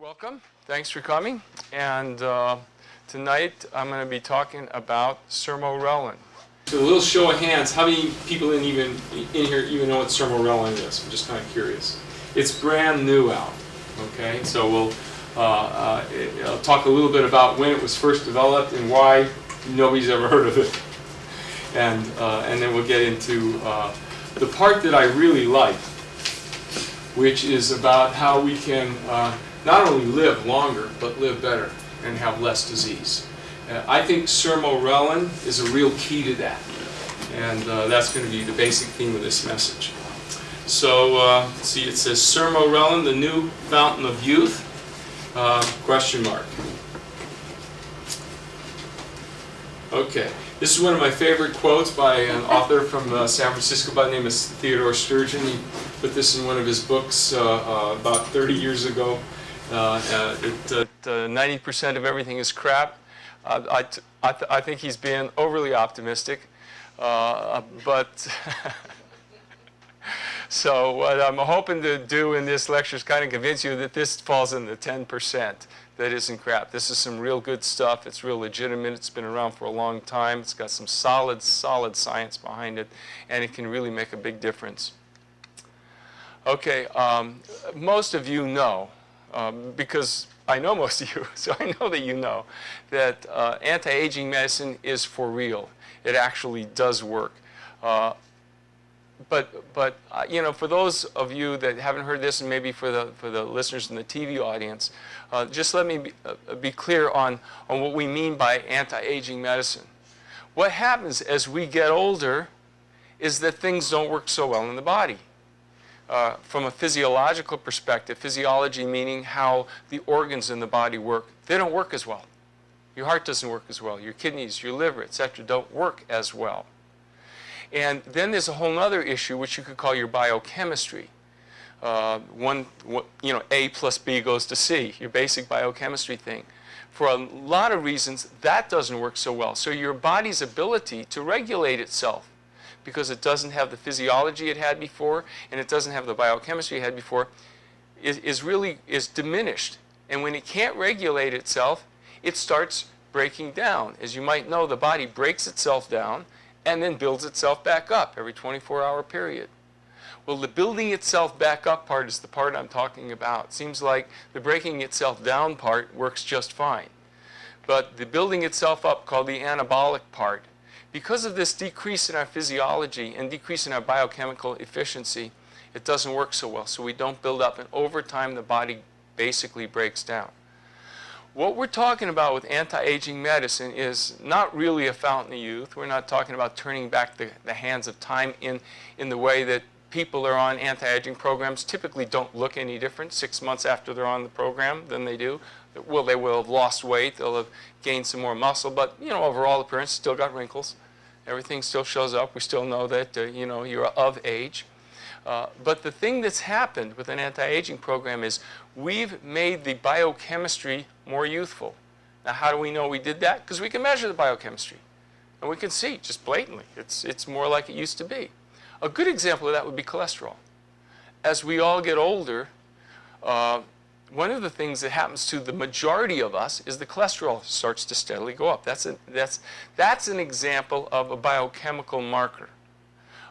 Welcome. Thanks for coming. And tonight I'm going to be talking about Sermorelin. So a little show of hands, how many people in here even know what Sermorelin is? I'm just kind of curious. It's brand new out. Okay, so I'll talk a little bit about when it was first developed and why nobody's ever heard of it. And then we'll get into the part that I really like, which is about how we can not only live longer, but live better and have less disease. I think Sermorelin is a real key to that. And that's going to be the basic theme of this message. So, see, it says Sermorelin, the new fountain of youth, question mark. Okay, this is one of my favorite quotes by an author from San Francisco by the name of Theodore Sturgeon. He put this in one of his books about 30 years ago. 90% of everything is crap. I think he's being overly optimistic, but so what I'm hoping to do in this lecture is kind of convince you that this falls in the 10% that isn't crap. This is some real good stuff. It's real legitimate. It's been around for a long time. It's got some solid science behind it, and it can really make a big difference. Okay, most of you know, because I know most of you, so I know that you know that anti-aging medicine is for real. It actually does work. But you know, for those of you that haven't heard this, and maybe for the listeners in the TV audience, just let me be clear on what we mean by anti-aging medicine. What happens as we get older is that things don't work so well in the body. From a physiological perspective, physiology meaning how the organs in the body work, they don't work as well. Your heart doesn't work as well. Your kidneys, your liver, etc. don't work as well. And then there's a whole other issue which you could call your biochemistry. A plus B goes to C, your basic biochemistry thing. For a lot of reasons, that doesn't work so well. So your body's ability to regulate itself, because it doesn't have the physiology it had before, and it doesn't have the biochemistry it had before, is diminished. And when it can't regulate itself, it starts breaking down. As you might know, the body breaks itself down and then builds itself back up every 24-hour period. Well, the building itself back up part is the part I'm talking about. It seems like the breaking itself down part works just fine. But the building itself up, called the anabolic part, because of this decrease in our physiology and decrease in our biochemical efficiency, it doesn't work so well. So we don't build up, and over time the body basically breaks down. What we're talking about with anti-aging medicine is not really a fountain of youth. We're not talking about turning back the hands of time in the way that people that are on anti-aging programs typically don't look any different 6 months after they're on the program than they do. Well, they will have lost weight, they'll have gained some more muscle, but you know, overall appearance, still got wrinkles. Everything still shows up. We still know that you know, you're of age. But the thing that's happened with an anti-aging program is we've made the biochemistry more youthful. Now, how do we know we did that? Because we can measure the biochemistry. And we can see just blatantly it's more like it used to be. A good example of that would be cholesterol. As we all get older, one of the things that happens to the majority of us is the cholesterol starts to steadily go up. That's an example of a biochemical marker.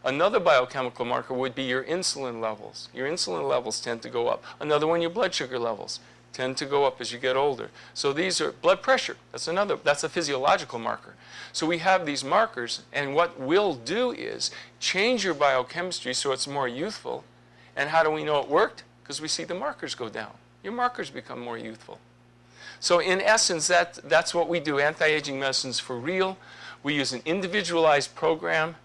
Another biochemical marker would be your insulin levels. Your insulin levels tend to go up. Another one, your blood sugar levels tend to go up as you get older. So these are blood pressure. That's a physiological marker. So we have these markers, and what we'll do is change your biochemistry so it's more youthful. And how do we know it worked? Because we see the markers go down. Your markers become more youthful. So in essence, that's what we do. Anti-aging medicine's for real. We use an individualized program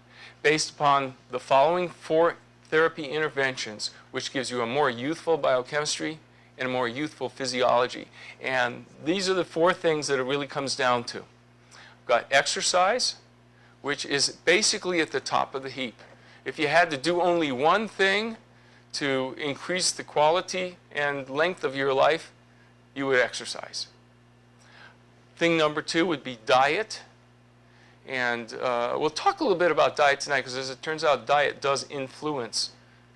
based upon the following 4 therapy interventions, which gives you a more youthful biochemistry and a more youthful physiology. And these are the 4 things that it really comes down to. We've got exercise, which is basically at the top of the heap. If you had to do only one thing to increase the quality and length of your life, you would exercise. Thing number 2 would be diet. And we'll talk a little bit about diet tonight, because as it turns out, diet does influence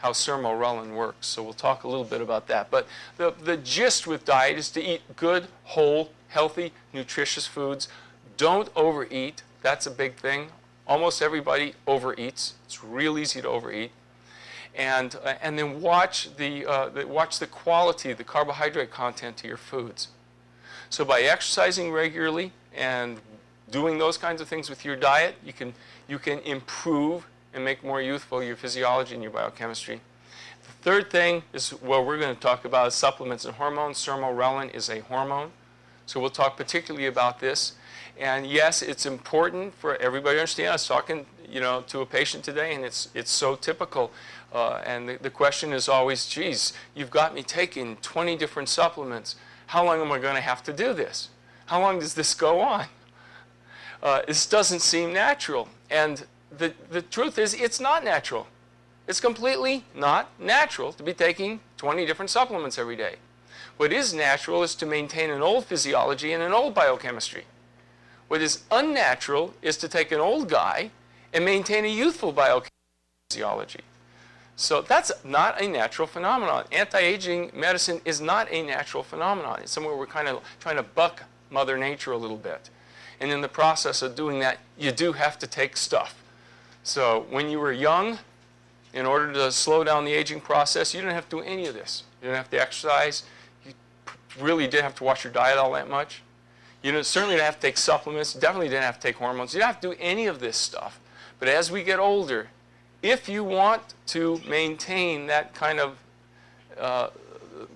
how Sermorelin works. So we'll talk a little bit about that. But the gist with diet is to eat good, whole, healthy, nutritious foods. Don't overeat. That's a big thing. Almost everybody overeats. It's real easy to overeat. And then watch the quality, the carbohydrate content to your foods. So by exercising regularly and doing those kinds of things with your diet, you can improve and make more youthful your physiology and your biochemistry. The third thing is what we're going to talk about is supplements and hormones. Sermorelin is a hormone. So we'll talk particularly about this. And yes, it's important for everybody to understand. I was talking, to a patient today, and it's so typical. And the question is always, geez, you've got me taking 20 different supplements. How long am I going to have to do this? How long does this go on? This doesn't seem natural. And the truth is, it's not natural. It's completely not natural to be taking 20 different supplements every day. What is natural is to maintain an old physiology and an old biochemistry. What is unnatural is to take an old guy and maintain a youthful biochemistry. So that's not a natural phenomenon. Anti-aging medicine is not a natural phenomenon. It's somewhere we're kind of trying to buck Mother Nature a little bit. And in the process of doing that, you do have to take stuff. So when you were young, in order to slow down the aging process, you didn't have to do any of this. You didn't have to exercise. You really didn't have to watch your diet all that much. You certainly didn't have to take supplements. Definitely didn't have to take hormones. You don't have to do any of this stuff. But as we get older, if you want to maintain that kind of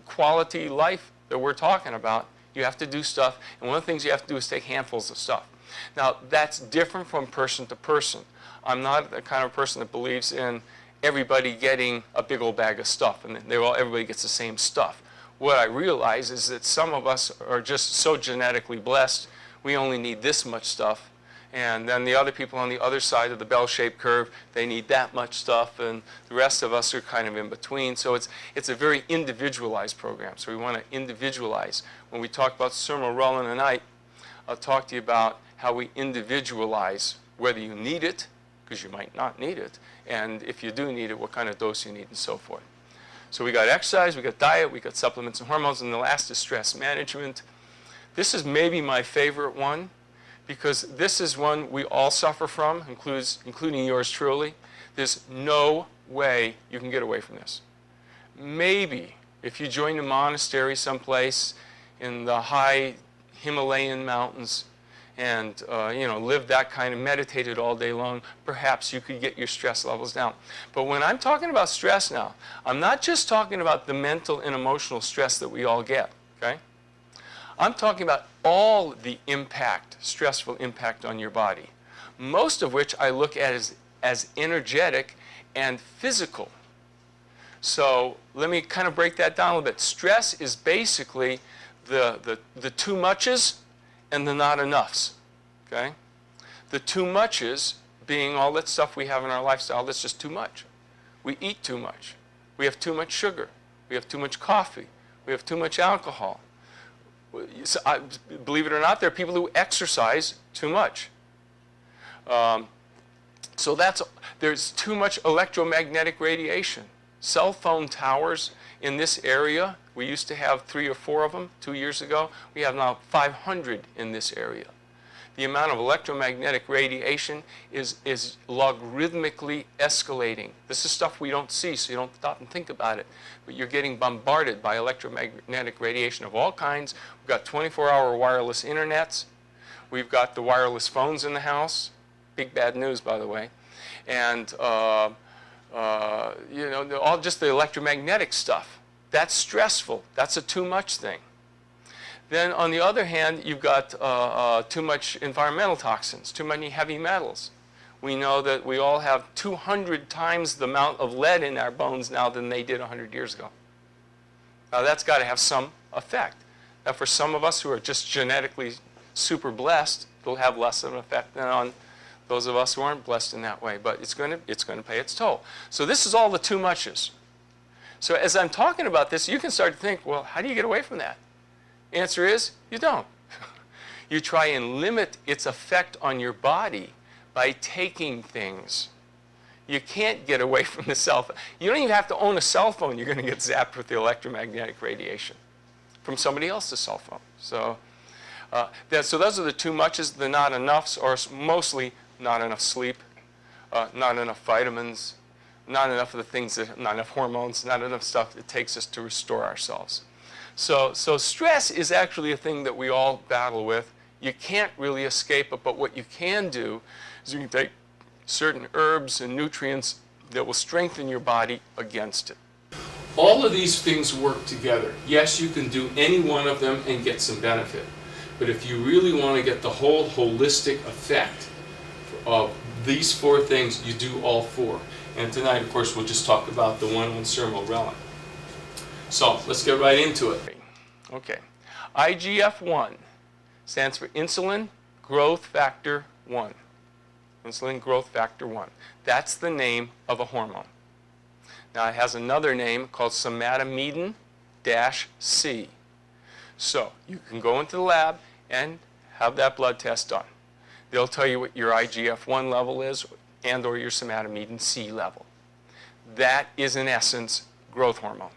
quality life that we're talking about, you have to do stuff. And one of the things you have to do is take handfuls of stuff. Now, that's different from person to person. I'm not the kind of person that believes in everybody getting a big old bag of stuff and everybody gets the same stuff. What I realize is that some of us are just so genetically blessed, we only need this much stuff. And then the other people on the other side of the bell-shaped curve, they need that much stuff, and the rest of us are kind of in between. So it's a very individualized program. So we want to individualize. When we talk about Sermorelin tonight, I'll talk to you about how we individualize whether you need it, because you might not need it, and if you do need it, what kind of dose you need, and so forth. So we got exercise, we got diet, we got supplements and hormones, and the last is stress management. This is maybe my favorite one, because this is one we all suffer from, including yours truly. There's no way you can get away from this. Maybe if you join a monastery someplace in the high Himalayan mountains and lived that kind of meditated all day long, perhaps you could get your stress levels down. But when I'm talking about stress now, I'm not just talking about the mental and emotional stress that we all get, okay? I'm talking about all the impact, stressful impact on your body, most of which I look at as energetic and physical. So let me kind of break that down a little bit. Stress is basically the too muches and the not enoughs, okay? The too muches being all that stuff we have in our lifestyle that's just too much. We eat too much. We have too much sugar. We have too much coffee. We have too much alcohol. So believe it or not, there are people who exercise too much. So there's too much electromagnetic radiation. Cell phone towers in this area, we used to have 3 or 4 of them 2 years ago. We have now 500 in this area. The amount of electromagnetic radiation is logarithmically escalating. This is stuff we don't see, so you don't stop and think about it. But you're getting bombarded by electromagnetic radiation of all kinds. We've got 24-hour wireless internets. We've got the wireless phones in the house. Big bad news, by the way. And all just the electromagnetic stuff. That's stressful. That's a too much thing. Then on the other hand, you've got too much environmental toxins, too many heavy metals. We know that we all have 200 times the amount of lead in our bones now than they did 100 years ago. Now that's got to have some effect. Now for some of us who are just genetically super blessed, it'll have less of an effect than on those of us who aren't blessed in that way, but it's going to pay its toll. So this is all the too muches. So as I'm talking about this, you can start to think, well, how do you get away from that? Answer is, you don't. You try and limit its effect on your body by taking things. You can't get away from the cell phone. You don't even have to own a cell phone. You're going to get zapped with the electromagnetic radiation from somebody else's cell phone. So, so those are the too muches, the not enoughs, or mostly not enough sleep, not enough vitamins, not enough of the things that, not enough hormones, not enough stuff that takes us to restore ourselves. So stress is actually a thing that we all battle with. You can't really escape it, but what you can do is you can take certain herbs and nutrients that will strengthen your body against it. All of these things work together. Yes, you can do any one of them and get some benefit. But if you really want to get the whole holistic effect of these four things, you do all four. And tonight, of course, we'll just talk about the one on Sermorelin. So let's get right into it. Okay. IGF-1 stands for insulin growth factor 1. Insulin growth factor 1. That's the name of a hormone. Now it has another name called somatomedin-C. So you can go into the lab and have that blood test done. They'll tell you what your IGF-1 level is and or your somatomedin-C level. That is in essence growth hormone.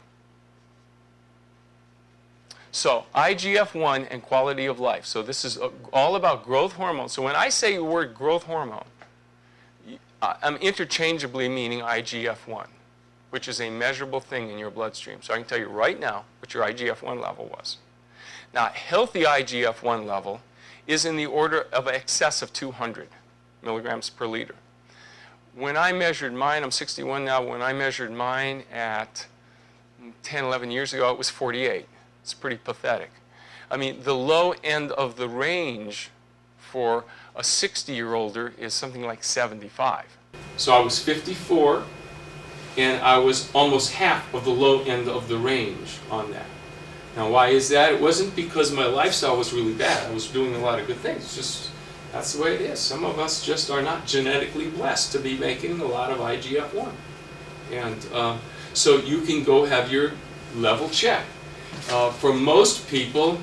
So IGF-1 and quality of life. So this is all about growth hormone. So when I say the word growth hormone, I'm interchangeably meaning IGF-1, which is a measurable thing in your bloodstream. So I can tell you right now what your IGF-1 level was. Now, healthy IGF-1 level is in the order of excess of 200 milligrams per liter. When I measured mine, I'm 61 now, when I measured mine at 10, 11 years ago, it was 48. It's pretty pathetic. I mean, the low end of the range for a 60-year-older is something like 75. So I was 54, and I was almost half of the low end of the range on that. Now, why is that? It wasn't because my lifestyle was really bad. I was doing a lot of good things. It's just, that's the way it is. Some of us just are not genetically blessed to be making a lot of IGF-1. And so you can go have your level checked. For most people,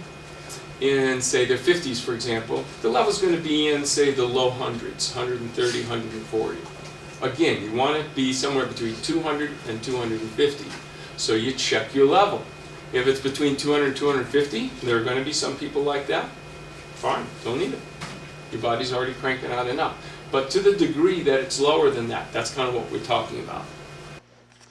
in, say, their 50s, for example, the level's going to be in, say, the low hundreds, 130, 140. Again, you want to be somewhere between 200 and 250. So you check your level. If it's between 200 and 250, there are going to be some people like that. Fine, don't need it. Your body's already cranking out enough. But to the degree that it's lower than that, that's kind of what we're talking about.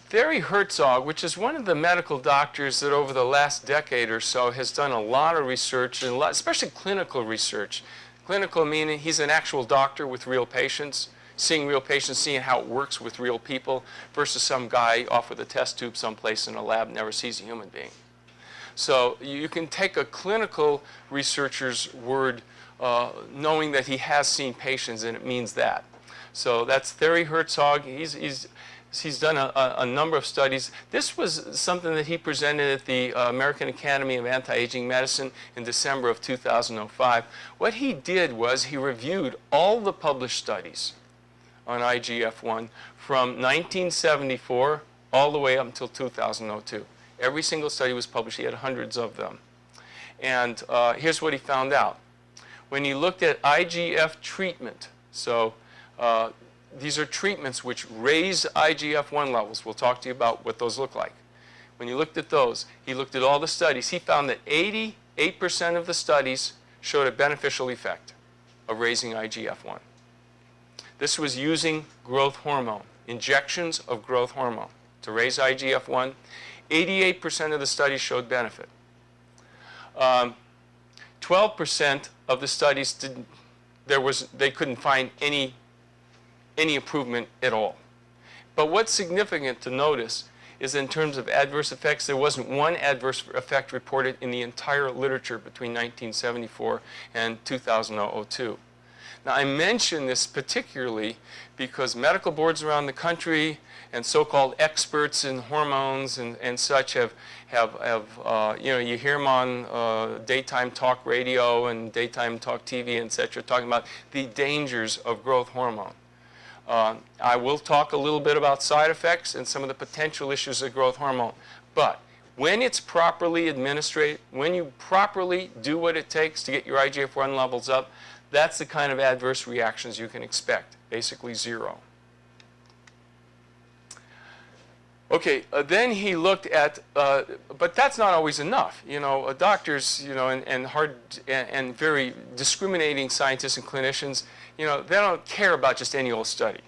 Thierry Herzog, which is one of the medical doctors that over the last decade or so has done a lot of research, and especially clinical research. Clinical meaning he's an actual doctor with real patients, seeing real patients, seeing how it works with real people, versus some guy off with a test tube someplace in a lab never sees a human being. So you can take a clinical researcher's word knowing that he has seen patients, and it means that. So that's Thierry Herzog. He's done a number of studies. This was something that he presented at the American Academy of Anti-Aging Medicine in December of 2005. What he did was he reviewed all the published studies on IGF-1 from 1974 all the way up until 2002. Every single study was published. He had hundreds of them. And here's what he found out. When he looked at IGF treatment, so these are treatments which raise IGF-1 levels. We'll talk to you about what those look like. When he looked at those, he looked at all the studies. He found that 88% of the studies showed a beneficial effect of raising IGF-1. This was using growth hormone, injections of growth hormone to raise IGF-1. 88% of the studies showed benefit. 12% of the studies they couldn't find any improvement at all. But what's significant to notice is in terms of adverse effects, there wasn't one adverse effect reported in the entire literature between 1974 and 2002. Now, I mention this particularly because medical boards around the country and so-called experts in hormones and such have you hear them on daytime talk radio and daytime talk TV, etc., talking about the dangers of growth hormone. I will talk a little bit about side effects and some of the potential issues of growth hormone. But when it's properly administered, when you properly do what it takes to get your IGF-1 levels up, that's the kind of adverse reactions you can expect, basically zero. Okay, then he looked at, but that's not always enough. Doctors, and very discriminating scientists and clinicians, they don't care about just any old study.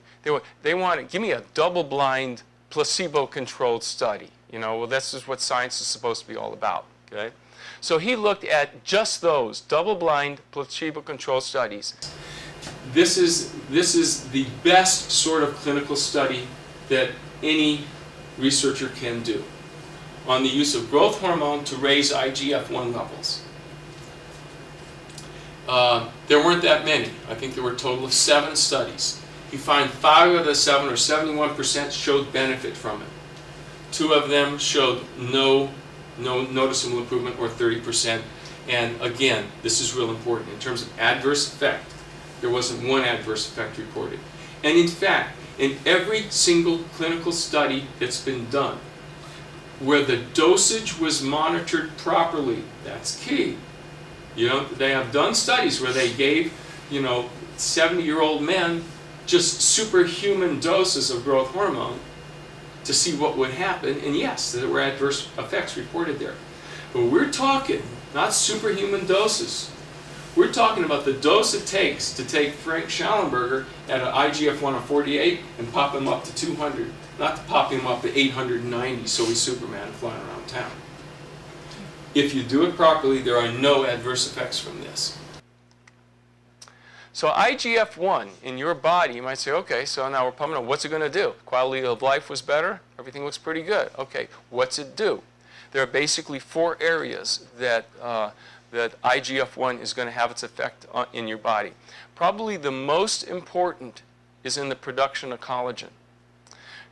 They want to give me a double-blind, placebo-controlled study. Well, this is what science is supposed to be all about. Okay, so he looked at just those double-blind, placebo-controlled studies. This is the best sort of clinical study that any researcher can do on the use of growth hormone to raise IGF-1 levels. There weren't that many. I think there were a total of 7 studies. You find 5 of the 7, or 71%, showed benefit from it. 2 of them showed no noticeable improvement, or 30%. And again, this is real important. In terms of adverse effect, there wasn't one adverse effect reported. And in fact, in every single clinical study that's been done, where the dosage was monitored properly, that's key. They have done studies where they gave, 70-year-old men just superhuman doses of growth hormone to see what would happen, and yes, there were adverse effects reported there. But we're talking not superhuman doses. We're talking about the dose it takes to take Frank Shallenberger at an IGF-1 of 48 and pop him up to 200, not to pop him up to 890 so he's Superman flying around town. If you do it properly, there are no adverse effects from this. So IGF-1 in your body, you might say, okay, so now we're pumping on. What's it going to do? Quality of life was better. Everything looks pretty good. Okay, what's it do? There are basically 4 areas that IGF-1 is going to have its effect in your body. Probably the most important is in the production of collagen.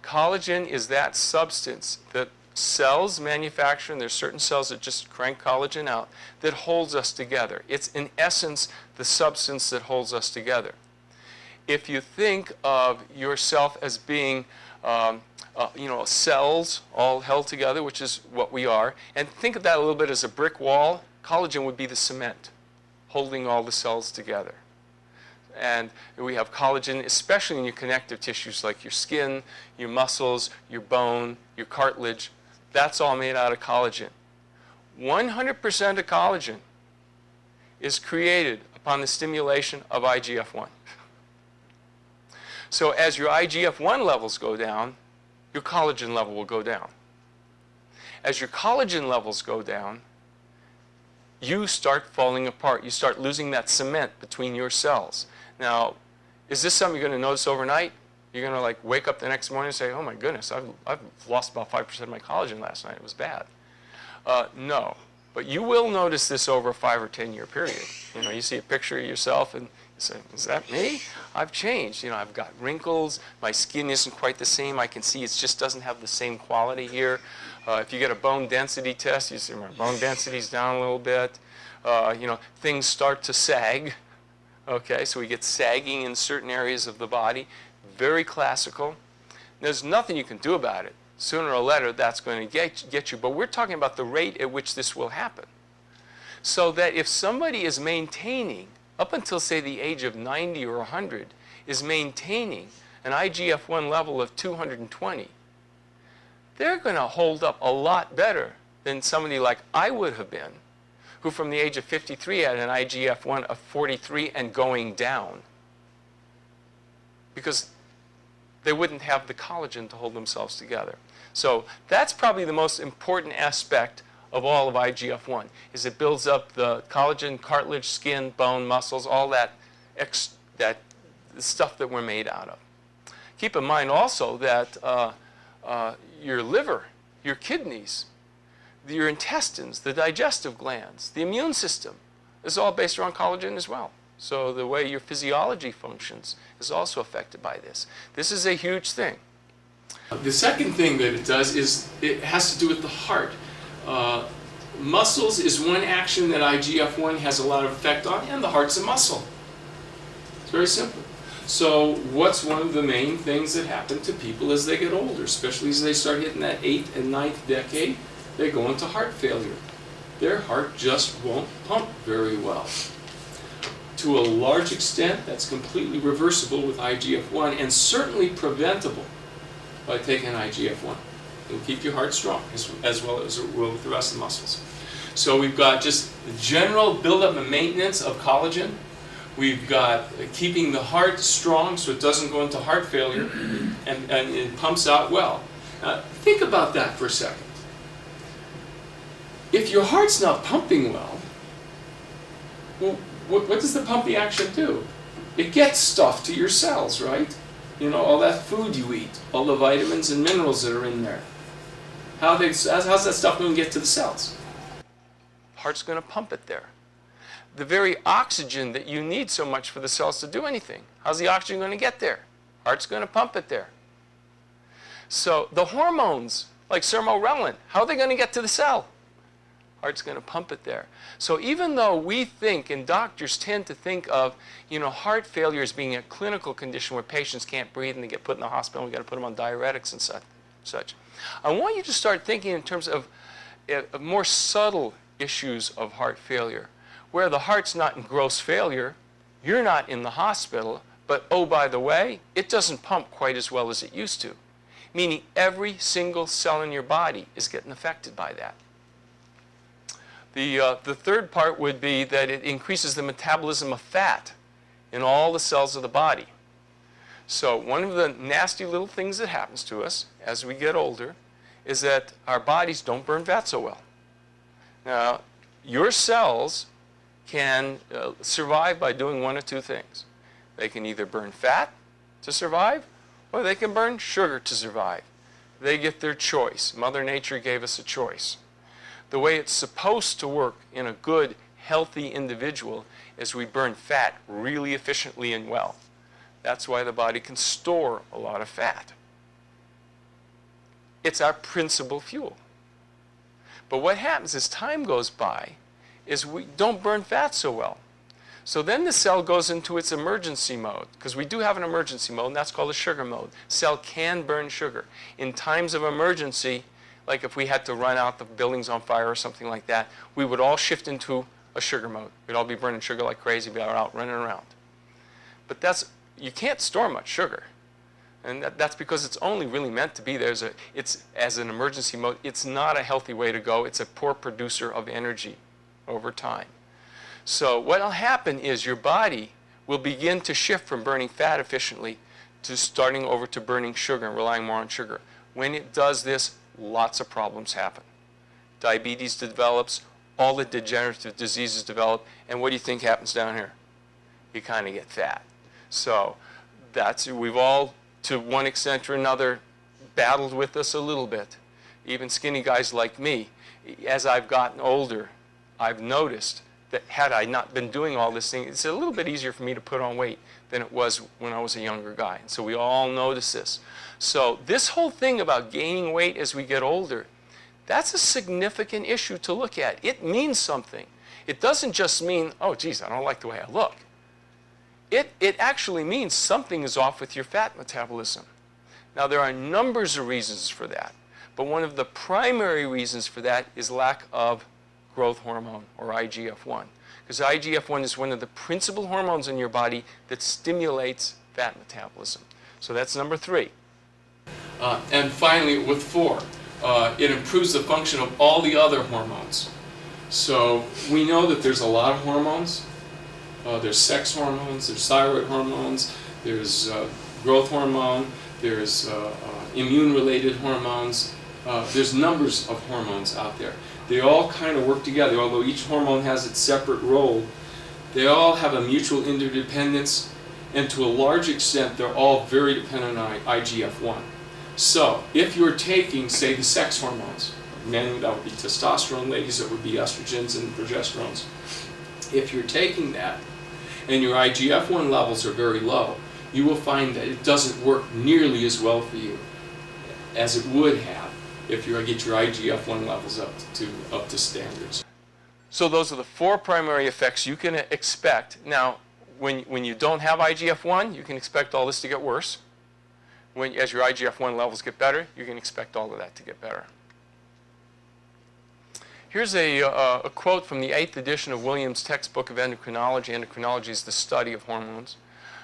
Collagen is that substance that cells manufacture, and there's certain cells that just crank collagen out, that holds us together. It's in essence the substance that holds us together. If you think of yourself as being cells all held together, which is what we are, and think of that a little bit as a brick wall, collagen would be the cement holding all the cells together. And we have collagen, especially in your connective tissues like your skin, your muscles, your bone, your cartilage. That's all made out of collagen. 100% of collagen is created upon the stimulation of IGF-1. So as your IGF-1 levels go down, your collagen level will go down. As your collagen levels go down, you start falling apart. You start losing that cement between your cells. Now, is this something you're going to notice overnight? You're going to like wake up the next morning and say, oh my goodness, I've lost about 5% of my collagen last night. It was bad. No. But you will notice this over a 5 or 10 year period. You see a picture of yourself and you say, is that me? I've changed. I've got wrinkles. My skin isn't quite the same. I can see it just doesn't have the same quality here. If you get a bone density test, you see my bone density's down a little bit. Things start to sag. Okay, so we get sagging in certain areas of the body. Very classical. There's nothing you can do about it. Sooner or later, that's going to get you. But we're talking about the rate at which this will happen. So that if somebody is maintaining, up until, say, the age of 90 or 100, is maintaining an IGF-1 level of 220, they're going to hold up a lot better than somebody like I would have been, who from the age of 53 had an IGF-1 of 43 and going down, because they wouldn't have the collagen to hold themselves together. So that's probably the most important aspect of all of IGF-1, is it builds up the collagen, cartilage, skin, bone, muscles, all that stuff that we're made out of. Keep in mind also that your liver, your kidneys, your intestines, the digestive glands, the immune system is all based around collagen as well. So the way your physiology functions is also affected by this. This is a huge thing. The second thing that it does is it has to do with the heart. Muscles is one action that IGF-1 has a lot of effect on, and the heart's a muscle. It's very simple. So what's one of the main things that happen to people as they get older, especially as they start hitting that 8th and 9th decade? They go into heart failure. Their heart just won't pump very well. To a large extent, that's completely reversible with IGF-1 and certainly preventable by taking IGF-1. It'll keep your heart strong, as well as it will with the rest of the muscles. So we've got just general buildup and maintenance of collagen. We've got keeping the heart strong so it doesn't go into heart failure, and it pumps out well. Think about that for a second. If your heart's not pumping well, what does the pumping action do? It gets stuff to your cells, right? You know, all that food you eat, all the vitamins and minerals that are in there. How's that stuff going to get to the cells? Heart's going to pump it there. The very oxygen that you need so much for the cells to do anything, how's the oxygen going to get there? Heart's going to pump it there. So the hormones, like Sermorelin, how are they going to get to the cell? Heart's going to pump it there. So even though we think, and doctors tend to think of, you know, heart failure as being a clinical condition where patients can't breathe and they get put in the hospital and we've got to put them on diuretics and such. I want you to start thinking in terms of more subtle issues of heart failure, where the heart's not in gross failure, you're not in the hospital, but oh, by the way, it doesn't pump quite as well as it used to, meaning every single cell in your body is getting affected by that. The third part would be that it increases the metabolism of fat in all the cells of the body. So one of the nasty little things that happens to us as we get older is that our bodies don't burn fat so well. Now, your cells can survive by doing one of two things. They can either burn fat to survive, or they can burn sugar to survive. They get their choice. Mother Nature gave us a choice. The way it's supposed to work in a good, healthy individual is we burn fat really efficiently and well. That's why the body can store a lot of fat. It's our principal fuel. But what happens as time goes by is we don't burn fat so well. So then the cell goes into its emergency mode, because we do have an emergency mode, and that's called a sugar mode. Cell can burn sugar. In times of emergency, like if we had to run out, the building's on fire or something like that, we would all shift into a sugar mode. We'd all be burning sugar like crazy, be out running around. But you can't store much sugar. And that's because it's only really meant to be there as an emergency mode. It's not a healthy way to go. It's a poor producer of energy over time. So what will happen is your body will begin to shift from burning fat efficiently to starting over to burning sugar and relying more on sugar. When it does this, lots of problems happen. Diabetes develops, all the degenerative diseases develop, and what do you think happens down here? You kind of get fat. So we've all, to one extent or another, battled with this a little bit. Even skinny guys like me, as I've gotten older, I've noticed that had I not been doing all this thing, it's a little bit easier for me to put on weight than it was when I was a younger guy. And so we all notice this. So this whole thing about gaining weight as we get older, that's a significant issue to look at. It means something. It doesn't just mean, oh, geez, I don't like the way I look. It actually means something is off with your fat metabolism. Now, there are numbers of reasons for that, but one of the primary reasons for that is lack of growth hormone, or IGF-1. Because IGF-1 is one of the principal hormones in your body that stimulates fat metabolism. So that's number 3. And finally, with 4, it improves the function of all the other hormones. So we know that there's a lot of hormones. There's sex hormones, there's thyroid hormones, there's growth hormone, there's immune-related hormones. There's numbers of hormones out there. They all kind of work together, although each hormone has its separate role. They all have a mutual interdependence, and to a large extent, they're all very dependent on IGF-1. So, if you're taking, say, the sex hormones, men, that would be testosterone, ladies, that would be estrogens and progesterones. If you're taking that, and your IGF-1 levels are very low, you will find that it doesn't work nearly as well for you as it would have if you get your IGF-1 levels up to standards. So those are the 4 primary effects you can expect. Now, when you don't have IGF-1, you can expect all this to get worse. As your IGF-1 levels get better, you can expect all of that to get better. Here's a quote from the 8th edition of Williams' textbook of endocrinology. Endocrinology is the study of hormones,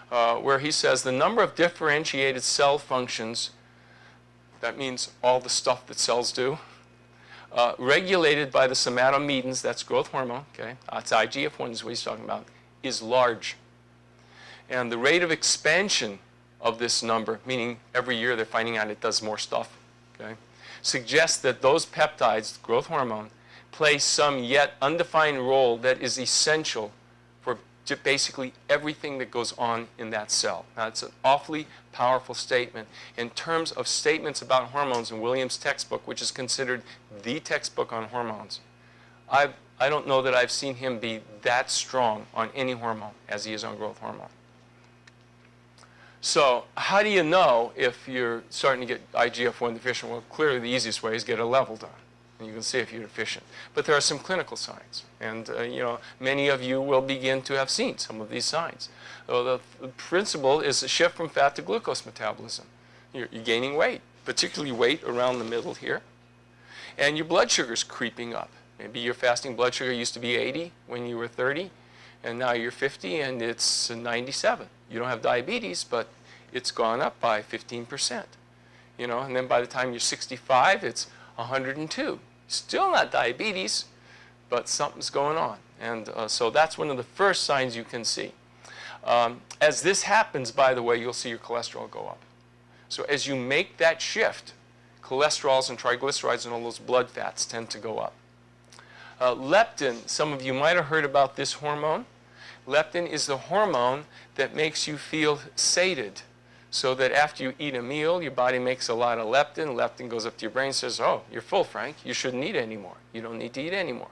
where he says, the number of differentiated cell functions That means all the stuff that cells do. Regulated by the somatomedins, that's growth hormone, okay? That's IGF-1 is what he's talking about, is large. And the rate of expansion of this number, meaning every year they're finding out it does more stuff, okay, suggests that those peptides, growth hormone, play some yet undefined role that is essential for basically everything that goes on in that cell. Now, it's an awfully powerful statement. In terms of statements about hormones in Williams' textbook, which is considered the textbook on hormones, I don't know that I've seen him be that strong on any hormone as he is on growth hormone. So how do you know if you're starting to get IGF-1 deficient? Well, clearly the easiest way is get a level done, and you can see if you're deficient. But there are some clinical signs, and many of you will begin to have seen some of these signs. So the principle is a shift from fat to glucose metabolism. You're gaining weight, particularly weight around the middle here, and your blood sugar's creeping up. Maybe your fasting blood sugar used to be 80 when you were 30, and now you're 50 and it's 97. You don't have diabetes, but it's gone up by 15%. And then by the time you're 65, it's 102. Still not diabetes, but something's going on. And so that's one of the first signs you can see. As this happens, by the way, you'll see your cholesterol go up. So as you make that shift, cholesterols and triglycerides and all those blood fats tend to go up. Leptin, some of you might have heard about this hormone. Leptin is the hormone that makes you feel sated, so that after you eat a meal, your body makes a lot of leptin. Leptin goes up to your brain and says, oh, you're full, Frank. You shouldn't eat anymore. You don't need to eat anymore.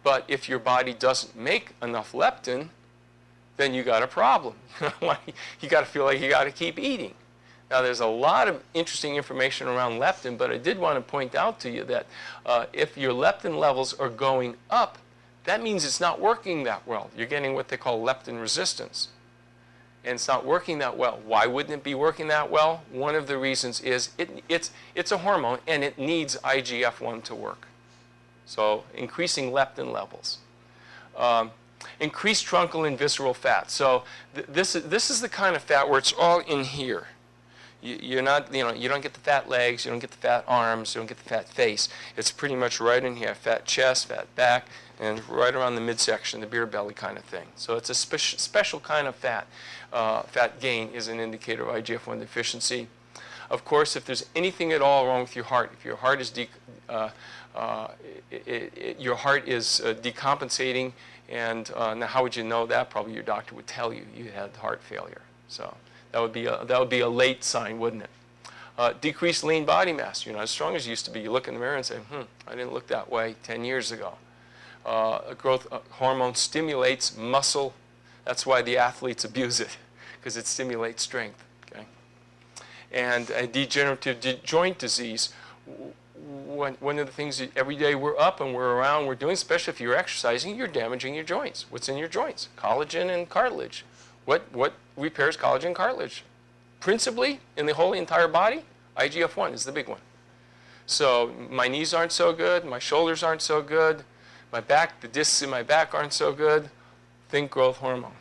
But if your body doesn't make enough leptin, then you got a problem. You got to feel like you got to keep eating. Now, there's a lot of interesting information around leptin, but I did want to point out to you that if your leptin levels are going up, that means it's not working that well. You're getting what they call leptin resistance. And it's not working that well. Why wouldn't it be working that well? One of the reasons is it's a hormone, and it needs IGF-1 to work. So increasing leptin levels. Increased truncal and visceral fat. So this is the kind of fat where it's all in here. You don't get the fat legs, you don't get the fat arms, you don't get the fat face. It's pretty much right in here, fat chest, fat back, and right around the midsection, the beer belly kind of thing. So it's a special kind of fat. Fat gain is an indicator of IGF-1 deficiency. Of course, if there's anything at all wrong with your heart, if your heart is decompensating, and now how would you know that? Probably your doctor would tell you you had heart failure. So that would be a late sign, wouldn't it? Decreased lean body mass. You're not as strong as you used to be. You look in the mirror and say, I didn't look that way 10 years ago. Growth hormone stimulates muscle. That's why the athletes abuse it, because it stimulates strength. Okay? And degenerative joint disease. One of the things that every day we're up and we're around, we're doing, especially if you're exercising, you're damaging your joints. What's in your joints? Collagen and cartilage. What repairs collagen and cartilage? Principally, in the whole entire body, IGF-1 is the big one. So my knees aren't so good, my shoulders aren't so good, my back, the discs in my back aren't so good. Think growth hormone.